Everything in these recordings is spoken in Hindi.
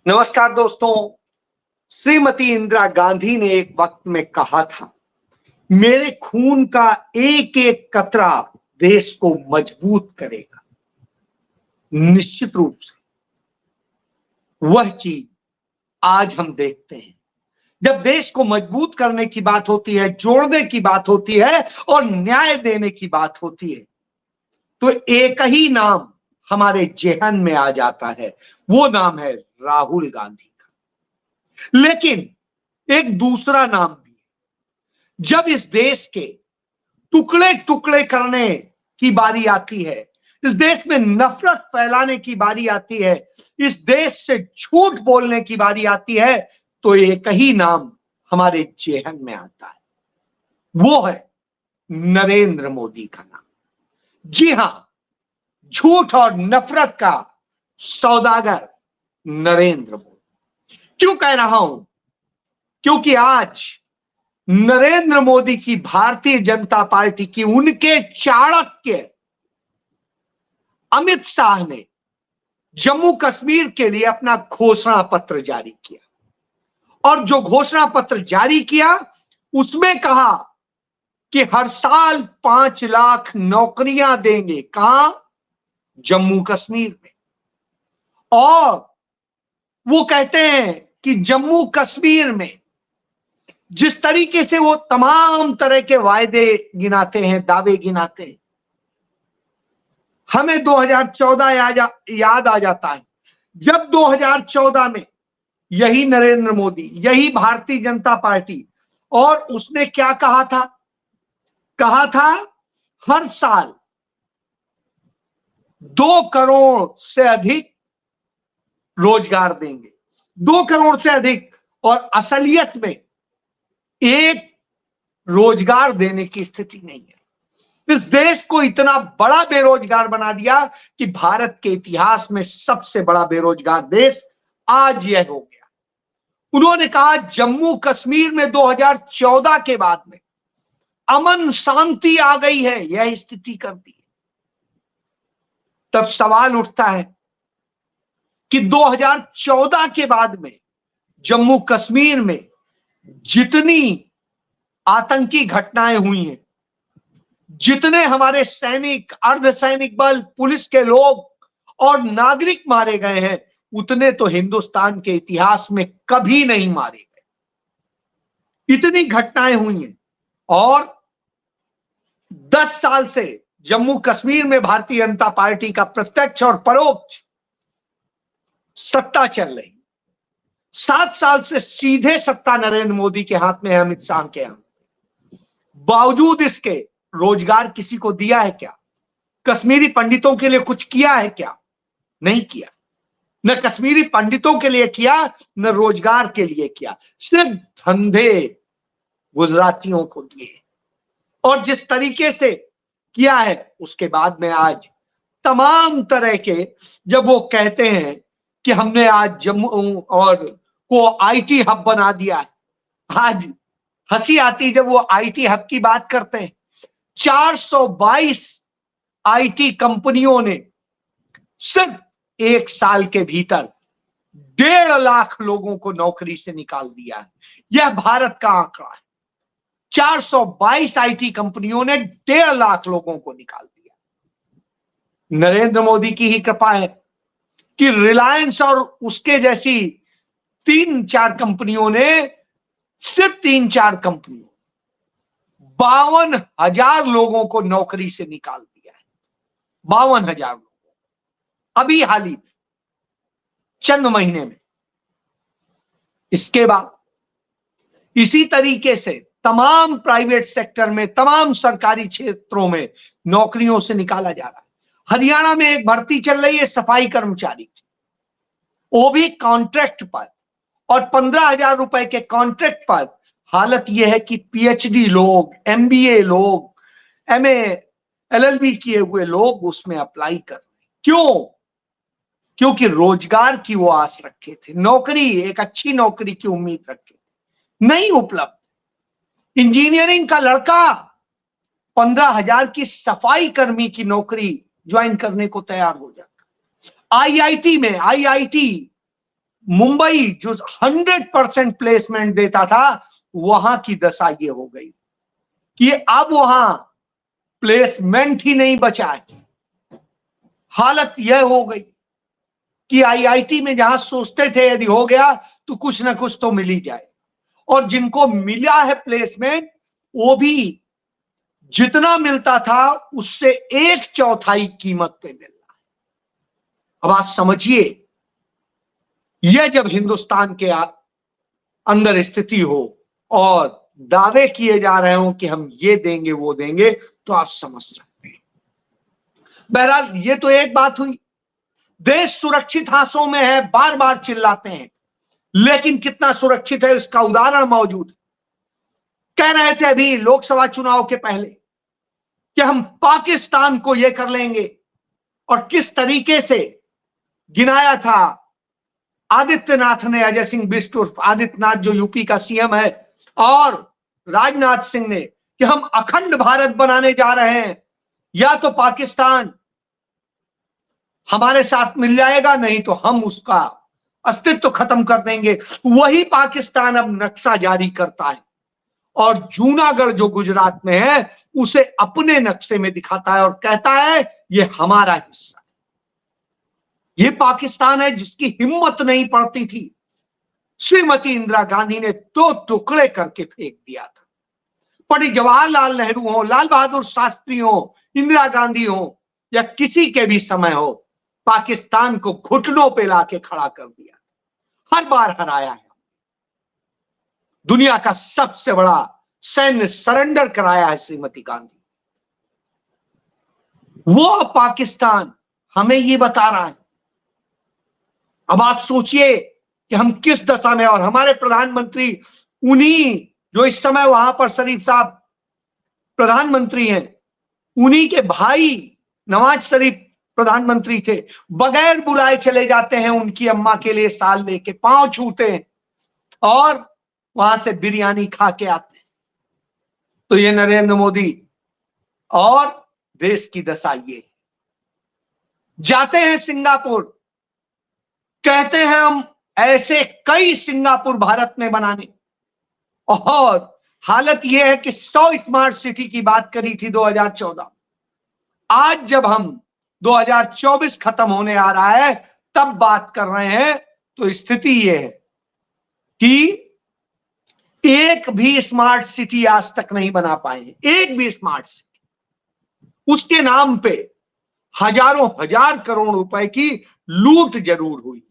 नमस्कार दोस्तों। श्रीमती इंदिरा गांधी ने एक वक्त में कहा था, मेरे खून का एक एक कतरा देश को मजबूत करेगा। निश्चित रूप से वह चीज आज हम देखते हैं। जब देश को मजबूत करने की बात होती है, जोड़ने की बात होती है और न्याय देने की बात होती है, तो एक ही नाम हमारे जेहन में आ जाता है। वो नाम है राहुल गांधी का। लेकिन एक दूसरा नाम भी है। जब इस देश के टुकड़े टुकड़े करने की बारी आती है, इस देश में नफरत फैलाने की बारी आती है, इस देश से झूठ बोलने की बारी आती है, तो एक ही नाम हमारे जेहन में आता है। वो है नरेंद्र मोदी का नाम। जी हां, झूठ और नफरत का सौदागर नरेंद्र मोदी। क्यों कह रहा हूं? क्योंकि आज नरेंद्र मोदी की भारतीय जनता पार्टी की उनके चाणक्य अमित शाह ने जम्मू कश्मीर के लिए अपना घोषणा पत्र जारी किया। और जो घोषणा पत्र जारी किया उसमें कहा कि हर साल 5 लाख नौकरियां देंगे। कहां? जम्मू कश्मीर में। और वो कहते हैं कि जम्मू कश्मीर में जिस तरीके से वो तमाम तरह के वायदे गिनाते हैं, दावे गिनाते हैं, हमें 2014 याद आ जाता है, जब 2014 में यही नरेंद्र मोदी, यही भारतीय जनता पार्टी, और उसने क्या कहा था? कहा था हर साल 2 करोड़ से अधिक रोजगार देंगे। 2 करोड़ से अधिक। और असलियत में एक रोजगार देने की स्थिति नहीं है। इस देश को इतना बड़ा बेरोजगार बना दिया कि भारत के इतिहास में सबसे बड़ा बेरोजगार देश आज यह हो गया। उन्होंने कहा जम्मू कश्मीर में 2014 के बाद में अमन शांति आ गई है, यह स्थिति कर दी। तब सवाल उठता है कि 2014 के बाद में जम्मू कश्मीर में जितनी आतंकी घटनाएं हुई हैं, जितने हमारे सैनिक, अर्धसैनिक बल, पुलिस के लोग और नागरिक मारे गए हैं, उतने तो हिंदुस्तान के इतिहास में कभी नहीं मारे गए। इतनी घटनाएं हुई हैं। और 10 साल से जम्मू कश्मीर में भारतीय जनता पार्टी का प्रत्यक्ष और परोक्ष सत्ता चल रही। 7 साल से सीधे सत्ता नरेंद्र मोदी के हाथ में है, अमित शाह के हाथ। बावजूद इसके रोजगार किसी को दिया है क्या? कश्मीरी पंडितों के लिए कुछ किया है क्या? नहीं किया। न कश्मीरी पंडितों के लिए किया, न रोजगार के लिए किया। सिर्फ धंधे गुजरातियों को दिए। और जिस तरीके से किया है, उसके बाद में आज तमाम तरह के, जब वो कहते हैं कि हमने आज जम्मू और को आईटी हब बना दिया है, आज हंसी आती जब वो आईटी हब की बात करते हैं। 422 आईटी कंपनियों ने सिर्फ 1 साल के भीतर 1.5 लाख लोगों को नौकरी से निकाल दिया है। यह भारत का आंकड़ा है। 422 आईटी कंपनियों ने 1.5 लाख लोगों को निकाल दिया। नरेंद्र मोदी की ही कृपा है कि रिलायंस और उसके जैसी 3-4 कंपनियों ने, सिर्फ 3-4 कंपनियों 52,000 लोगों को नौकरी से निकाल दिया है। 52,000 लोगों, अभी हाल ही चंद महीने में। इसके बाद इसी तरीके से तमाम प्राइवेट सेक्टर में, तमाम सरकारी क्षेत्रों में नौकरियों से निकाला जा रहा है। हरियाणा में एक भर्ती चल रही है सफाई कर्मचारी की, वो भी कॉन्ट्रैक्ट पर, और 15,000 रुपए के कॉन्ट्रैक्ट पर। हालत यह है कि पीएचडी लोग, एमबीए लोग, एमए, एलएलबी किए हुए लोग उसमें अप्लाई कर रहे हैं। क्यों? क्योंकि रोजगार की वो आस रखे थे, नौकरी, एक अच्छी नौकरी की उम्मीद रखे थे, नहीं उपलब्ध। इंजीनियरिंग का लड़का 15,000 की सफाई कर्मी की नौकरी ज्वाइन करने को तैयार हो जाता। आईआईटी में, आईआईटी मुंबई जो 100% प्लेसमेंट देता था, वहां की दशा ये हो गई कि अब वहां प्लेसमेंट ही नहीं बचा है। हालत यह हो गई कि आईआईटी में जहां सोचते थे यदि हो गया तो कुछ ना कुछ तो मिल ही जाए, और जिनको मिला है प्लेसमेंट वो भी जितना मिलता था उससे 1/4 कीमत पे मिल रहा है। अब आप समझिए, यह जब हिंदुस्तान के अंदर स्थिति हो और दावे किए जा रहे हो कि हम ये देंगे वो देंगे, तो आप समझ सकते हैं। बहरहाल ये तो एक बात हुई, देश सुरक्षित हाथों में है, बार बार चिल्लाते हैं, लेकिन कितना सुरक्षित है इसका उदाहरण मौजूद। कह रहे थे अभी लोकसभा चुनाव के पहले कि हम पाकिस्तान को यह कर लेंगे, और किस तरीके से गिनाया था आदित्यनाथ ने, अजय सिंह बिष्ट उर्फ आदित्यनाथ जो यूपी का सीएम है, और राजनाथ सिंह ने, कि हम अखंड भारत बनाने जा रहे हैं, या तो पाकिस्तान हमारे साथ मिल जाएगा, नहीं तो हम उसका अस्तित्व खत्म कर देंगे। वही पाकिस्तान अब नक्शा जारी करता है और जूनागढ़ जो गुजरात में है उसे अपने नक्शे में दिखाता है और कहता है ये हमारा हिस्सा है। ये पाकिस्तान है जिसकी हिम्मत नहीं पड़ती थी। श्रीमती इंदिरा गांधी ने 2 टुकड़े करके फेंक दिया था। पंडित जवाहरलाल नेहरू हो, लाल बहादुर शास्त्री हो, इंदिरा गांधी हो, या किसी के भी समय हो, पाकिस्तान को घुटनों पे लाके खड़ा कर दिया, हर बार हराया है। दुनिया का सबसे बड़ा सैन्य सरेंडर कराया है श्रीमती गांधी। वो पाकिस्तान हमें ये बता रहा है। अब आप सोचिए कि हम किस दशा में, और हमारे प्रधानमंत्री उन्हीं जो इस समय वहां पर शरीफ साहब प्रधानमंत्री हैं, उन्हीं के भाई नवाज शरीफ प्रधानमंत्री थे, बगैर बुलाए चले जाते हैं उनकी अम्मा के लिए साल लेके, पांव छूते हैं और वहां से बिरयानी खा के आते हैं। तो ये नरेंद्र मोदी और देश की दशा ये। जाते हैं सिंगापुर, कहते हैं हम ऐसे कई सिंगापुर भारत में बनाने, और हालत यह है कि 100 स्मार्ट सिटी की बात करी थी 2014। आज जब हम 2024 खत्म होने आ रहा है तब बात कर रहे हैं, तो स्थिति यह है कि एक भी स्मार्ट सिटी आज तक नहीं बना पाए, एक भी स्मार्ट सिटी। उसके नाम पे हजारों हजार करोड़ रुपए की लूट जरूर हुई,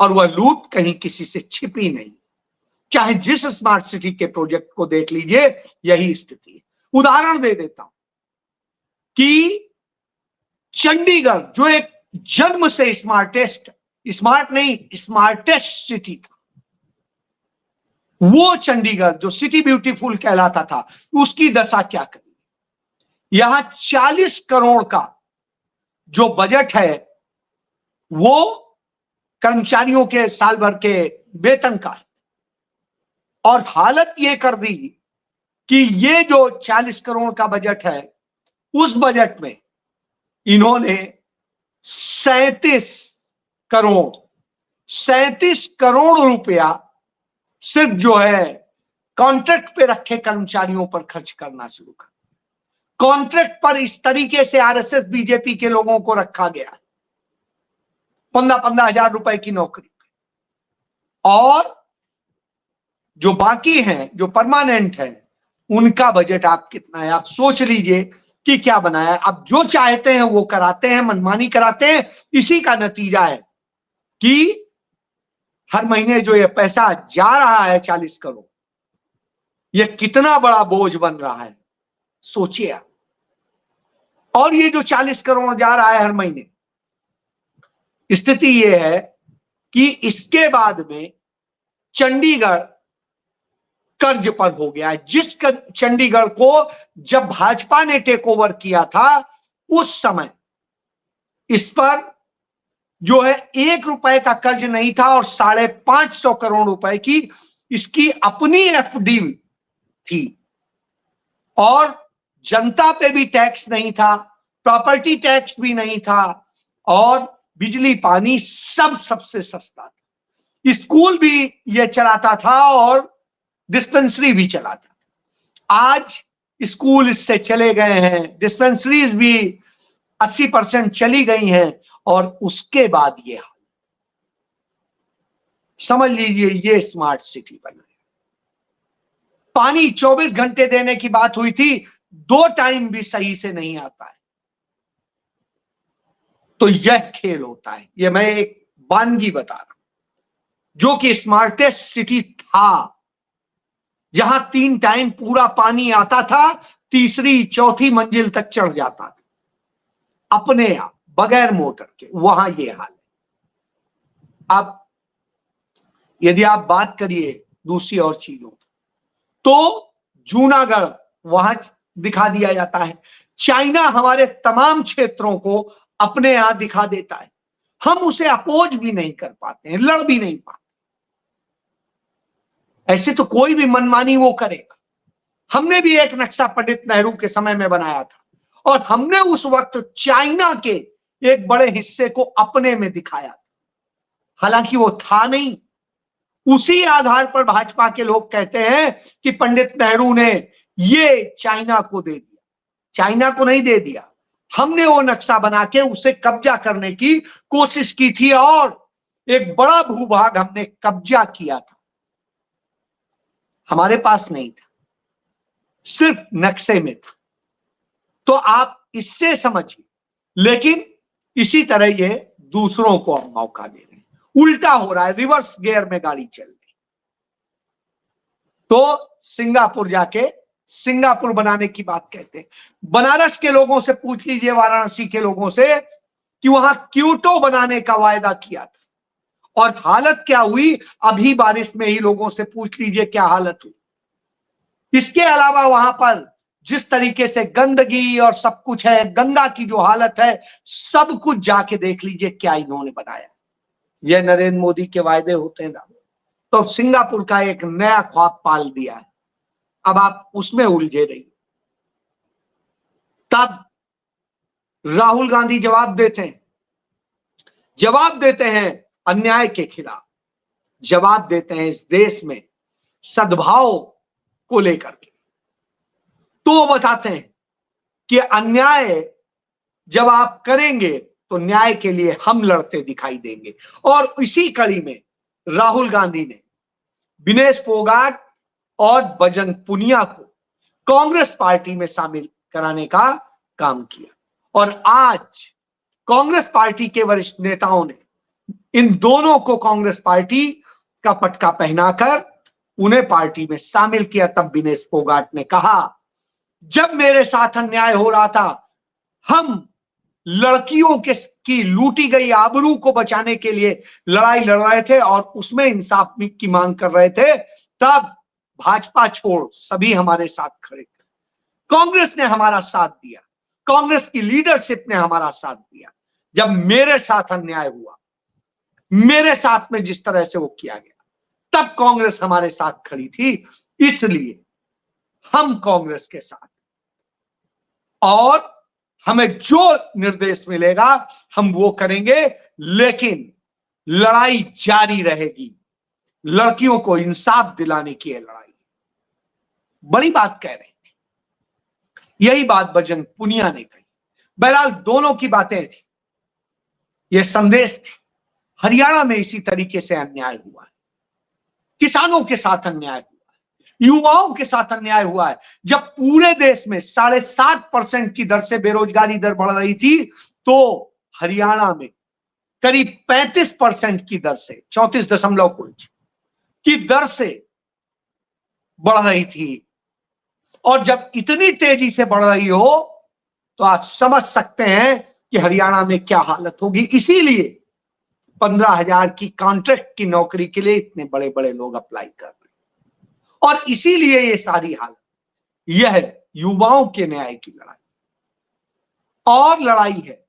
और वह लूट कहीं किसी से छिपी नहीं। चाहे जिस स्मार्ट सिटी के प्रोजेक्ट को देख लीजिए, यही स्थिति है। उदाहरण दे देता हूं कि चंडीगढ़ जो एक जन्म से स्मार्टेस्ट सिटी था, वो चंडीगढ़ जो सिटी ब्यूटीफुल कहलाता था, उसकी दशा क्या करी। यहां 40 करोड़ का जो बजट है वो कर्मचारियों के साल भर के वेतन का है, और हालत ये कर दी कि ये जो 40 करोड़ का बजट है, उस बजट में इन्होंने 37 करोड़ रुपया सिर्फ जो है कॉन्ट्रैक्ट पे रखे कर्मचारियों पर खर्च करना शुरू कर। कॉन्ट्रैक्ट पर इस तरीके से आरएसएस बीजेपी के लोगों को रखा गया, 15-15 हजार रुपए की नौकरी, और जो बाकी हैं जो परमानेंट है उनका बजट आप कितना है, आप सोच लीजिए कि क्या बनाया। अब जो चाहते हैं वो कराते हैं, मनमानी कराते हैं। इसी का नतीजा है कि हर महीने जो ये पैसा जा रहा है 40 करोड़, ये कितना बड़ा बोझ बन रहा है, सोचिए आप। और ये जो 40 करोड़ जा रहा है हर महीने, स्थिति ये है कि इसके बाद में चंडीगढ़ कर्ज पर हो गया है। जिस चंडीगढ़ को जब भाजपा ने टेक ओवर किया था, उस समय इस पर जो है 1 रुपए का कर्ज नहीं था, और 550 करोड़ रुपए की इसकी अपनी एफडी थी, और जनता पे भी टैक्स नहीं था, प्रॉपर्टी टैक्स भी नहीं था, और बिजली पानी सब सबसे सस्ता था। स्कूल भी ये चलाता था और डिस्पेंसरी भी चलाता था। आज स्कूल इससे चले गए हैं, डिस्पेंसरीज भी 80% चली गई हैं, और उसके बाद ये हाल। समझ लीजिए ये स्मार्ट सिटी बना है। पानी 24 घंटे देने की बात हुई थी, 2 टाइम भी सही से नहीं आता है। तो यह खेल होता है। यह मैं एक वानगी बता रहा हूं जो कि स्मार्टेस्ट सिटी था, जहां 3 टाइम पूरा पानी आता था, तीसरी चौथी मंजिल तक चढ़ जाता था अपने आप, बगैर मोटर के। वहां ये हाल है। अब यदि आप बात करिए दूसरी और चीजों तो जूनागढ़ वहां दिखा दिया जाता है। चाइना हमारे तमाम क्षेत्रों को अपने यहां दिखा देता है। हम उसे अपोज भी नहीं कर पाते हैं, लड़ भी नहीं पाते। ऐसे तो कोई भी मनमानी वो करेगा। हमने भी एक नक्शा पंडित नेहरू के समय में बनाया था, और हमने उस वक्त चाइना के एक बड़े हिस्से को अपने में दिखाया था, हालांकि वो था नहीं। उसी आधार पर भाजपा के लोग कहते हैं कि पंडित नेहरू ने ये चाइना को दे दिया। चाइना को नहीं दे दिया, हमने वो नक्शा बना के उसे कब्जा करने की कोशिश की थी, और एक बड़ा भूभाग हमने कब्जा किया था। हमारे पास नहीं था, सिर्फ नक्शे में था। तो आप इससे समझिए। लेकिन इसी तरह ये दूसरों को हम मौका दे रहे हैं। उल्टा हो रहा है, रिवर्स गियर में गाड़ी चल रही। तो सिंगापुर जाके सिंगापुर बनाने की बात कहते हैं। बनारस के लोगों से पूछ लीजिए, वाराणसी के लोगों से, कि वहां क्योटो बनाने का वायदा किया था, और हालत क्या हुई। अभी बारिश में ही लोगों से पूछ लीजिए क्या हालत हुई। इसके अलावा वहां पर जिस तरीके से गंदगी और सब कुछ है, गंगा की जो हालत है, सब कुछ जाके देख लीजिए क्या इन्होंने बनाया। यह नरेंद्र मोदी के वायदे होते हैं ना। तो सिंगापुर का एक नया ख्वाब पाल दिया है, अब आप उसमें उलझे रहिए। तब राहुल गांधी जवाब देते हैं अन्याय के खिलाफ, जवाब देते हैं इस देश में सद्भाव को लेकर के। तो वो बताते हैं कि अन्याय जब आप करेंगे तो न्याय के लिए हम लड़ते दिखाई देंगे। और इसी कड़ी में राहुल गांधी ने विनेश फोगाट और बजरंग पुनिया को कांग्रेस पार्टी में शामिल कराने का काम किया, और आज कांग्रेस पार्टी के वरिष्ठ नेताओं ने इन दोनों को कांग्रेस पार्टी का पटका पहनाकर उन्हें पार्टी में शामिल किया। तब विनेश फोगाट ने कहा, जब मेरे साथ अन्याय हो रहा था, हम लड़कियों की लूटी गई आबरू को बचाने के लिए लड़ाई लड़ रहे थे और उसमें इंसाफ की मांग कर रहे थे, तब भाजपा छोड़ सभी हमारे साथ खड़े थे। कांग्रेस ने हमारा साथ दिया, कांग्रेस की लीडरशिप ने हमारा साथ दिया। जब मेरे साथ अन्याय हुआ, मेरे साथ में जिस तरह से वो किया गया, तब कांग्रेस हमारे साथ खड़ी थी। इसलिए हम कांग्रेस के साथ, और हमें जो निर्देश मिलेगा हम वो करेंगे, लेकिन लड़ाई जारी रहेगी। लड़कियों को इंसाफ दिलाने की है लड़ाई। बड़ी बात कह रहे थे। यही बात बजरंग पुनिया ने कही। बहरहाल दोनों की बातें थी, ये संदेश थे। हरियाणा में इसी तरीके से अन्याय हुआ है, किसानों के साथ अन्याय हुआ है, युवाओं के साथ अन्याय हुआ है। जब पूरे देश में 7.5% की दर से बेरोजगारी दर बढ़ रही थी, तो हरियाणा में करीब 35% की दर से, 34 कुछ की दर से बढ़ रही थी। और जब इतनी तेजी से बढ़ रही हो तो आप समझ सकते हैं कि हरियाणा में क्या हालत होगी। इसीलिए 15,000 की कॉन्ट्रैक्ट की नौकरी के लिए इतने बड़े बड़े लोग अप्लाई कर रहे हैं। और इसीलिए ये सारी हालत, यह युवाओं के न्याय की लड़ाई और लड़ाई है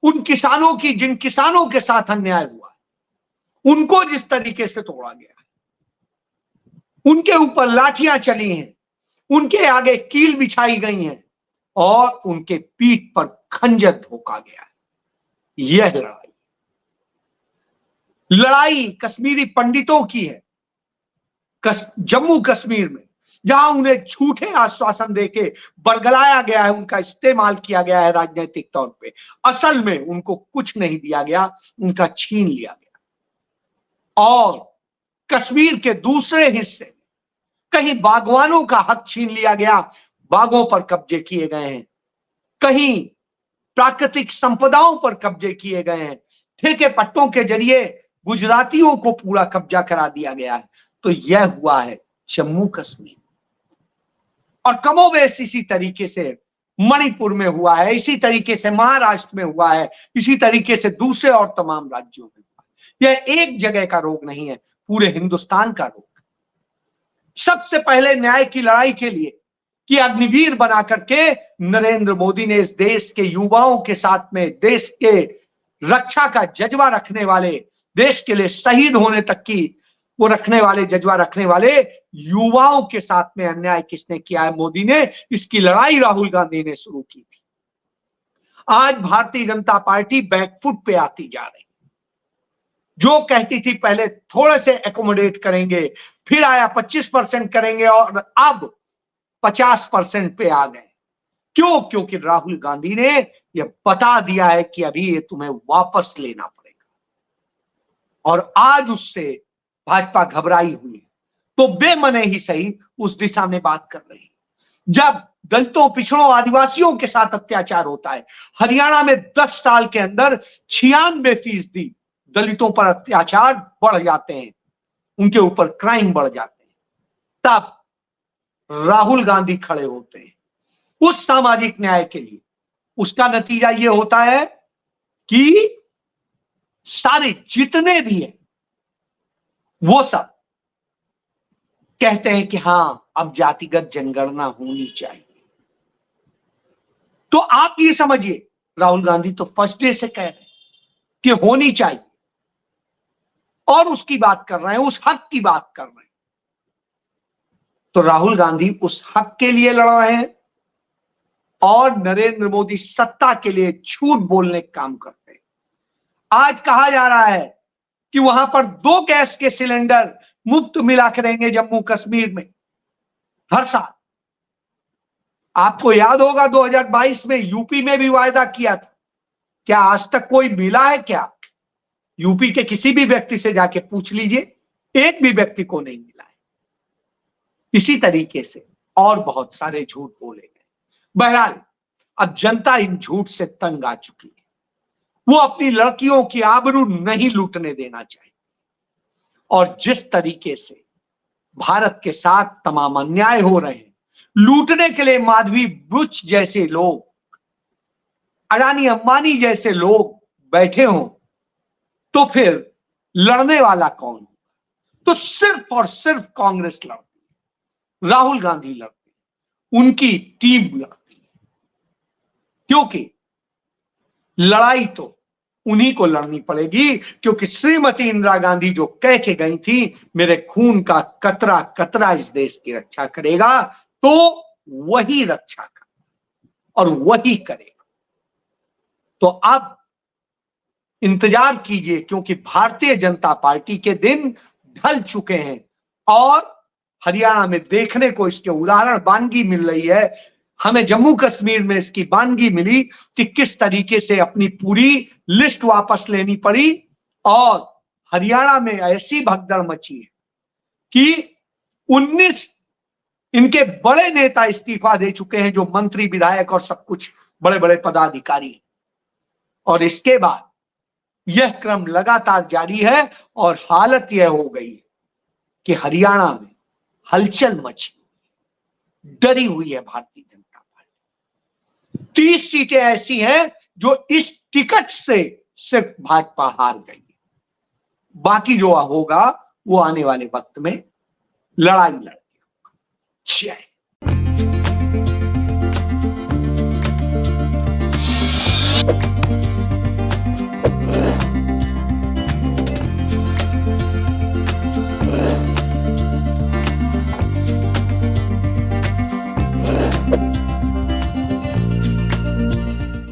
उन किसानों की, जिन किसानों के साथ अन्याय हुआ है, उनको जिस तरीके से तोड़ा गया है, उनके ऊपर लाठियां चली हैं, उनके आगे कील बिछाई गई हैं, और उनके पीठ पर खंजर ठोका गया है। यह लड़ाई। लड़ाई कश्मीरी पंडितों की है जम्मू कश्मीर में, जहां उन्हें झूठे आश्वासन देके बरगलाया गया है, उनका इस्तेमाल किया गया है राजनीतिक तौर पे। असल में उनको कुछ नहीं दिया गया, उनका छीन लिया गया। और कश्मीर के दूसरे हिस्से कहीं बागवानों का हक छीन लिया गया, बागों पर कब्जे किए गए हैं, कहीं प्राकृतिक संपदाओं पर कब्जे किए गए हैं, ठेके पट्टों के जरिए गुजरातियों को पूरा कब्जा करा दिया गया है। तो यह हुआ है जम्मू कश्मीर, और कमोबेश इसी तरीके से मणिपुर में हुआ है, इसी तरीके से महाराष्ट्र में हुआ है, इसी तरीके से दूसरे और तमाम राज्यों में हुआ है। यह एक जगह का रोग नहीं है, पूरे हिंदुस्तान का रोग। सबसे पहले न्याय की लड़ाई के लिए कि अग्निवीर बना करके नरेंद्र मोदी ने इस देश के युवाओं के साथ में, देश के रक्षा का जज्बा रखने वाले, देश के लिए शहीद होने तक की वो रखने वाले, जज्बा रखने वाले युवाओं के साथ में अन्याय किसने किया है? मोदी ने। इसकी लड़ाई राहुल गांधी ने शुरू की थी। आज भारतीय जनता पार्टी बैकफुट पे आती जा रही, जो कहती थी पहले थोड़े से एकोमोडेट करेंगे, फिर आया 25% करेंगे, और अब 50% पे आ गए। क्यों? क्योंकि राहुल गांधी ने यह बता दिया है कि अभी ये तुम्हें वापस लेना पड़ेगा। और आज उससे भाजपा घबराई हुई है, तो बेमने ही सही उस दिशा में बात कर रही है। जब दलितों, पिछड़ों, आदिवासियों के साथ अत्याचार होता है, हरियाणा में 10 साल के अंदर 96% दलितों पर अत्याचार बढ़ जाते हैं, उनके ऊपर क्राइम बढ़ जाते हैं, तब राहुल गांधी खड़े होते हैं उस सामाजिक न्याय के लिए। उसका नतीजा यह होता है कि सारे जितने भी हैं वो सब कहते हैं कि हां, अब जातिगत जनगणना होनी चाहिए। तो आप ये समझिए, राहुल गांधी तो फर्स्ट डे से कह रहे हैं कि होनी चाहिए, और उसकी बात कर रहे हैं, उस हक की बात कर रहे हैं। तो राहुल गांधी उस हक के लिए लड़ रहे हैं, और नरेंद्र मोदी सत्ता के लिए झूठ बोलने का काम करते हैं। आज कहा जा रहा है कि वहां पर 2 गैस के सिलेंडर मुफ्त मिला करेंगे जम्मू कश्मीर में हर साल। आपको याद होगा 2022 में यूपी में भी वायदा किया था। क्या आज तक कोई मिला है क्या? यूपी के किसी भी व्यक्ति से जाके पूछ लीजिए, एक भी व्यक्ति को नहीं मिला है। इसी तरीके से और बहुत सारे झूठ बोले गए। बहरहाल, अब जनता इन झूठ से तंग आ चुकी है। वो अपनी लड़कियों की आबरू नहीं लूटने देना चाहिए, और जिस तरीके से भारत के साथ तमाम अन्याय हो रहे हैं, लूटने के लिए माधवी बुच जैसे लोग, अडानी अंबानी जैसे लोग बैठे हों, तो फिर लड़ने वाला कौन? तो सिर्फ और सिर्फ कांग्रेस लड़ती है, राहुल गांधी लड़ते हैं, उनकी टीम लड़ती है। क्योंकि लड़ाई तो उन्हीं को लड़नी पड़ेगी, क्योंकि श्रीमती इंदिरा गांधी जो कह के गई थी, मेरे खून का कतरा कतरा इस देश की रक्षा करेगा, तो वही रक्षा करेगा और वही करेगा। तो अब इंतजार कीजिए, क्योंकि भारतीय जनता पार्टी के दिन ढल चुके हैं, और हरियाणा में देखने को इसके उदाहरण वानगी मिल रही है। हमें जम्मू कश्मीर में इसकी वानगी मिली कि किस तरीके से अपनी पूरी लिस्ट वापस लेनी पड़ी, और हरियाणा में ऐसी भगदड़ मची है कि 19 इनके बड़े नेता इस्तीफा दे चुके हैं, जो मंत्री, विधायक और सब कुछ बड़े बड़े पदाधिकारी। और इसके बाद यह क्रम लगातार जारी है, और हालत यह हो गई कि हरियाणा में हलचल मची, डरी हुई है भारतीय जनता पार्टी। 30 सीटें ऐसी हैं जो इस टिकट से सिर्फ भाजपा हार गई। बाकी जो होगा वो आने वाले वक्त में लड़ाई लड़ेगी। जय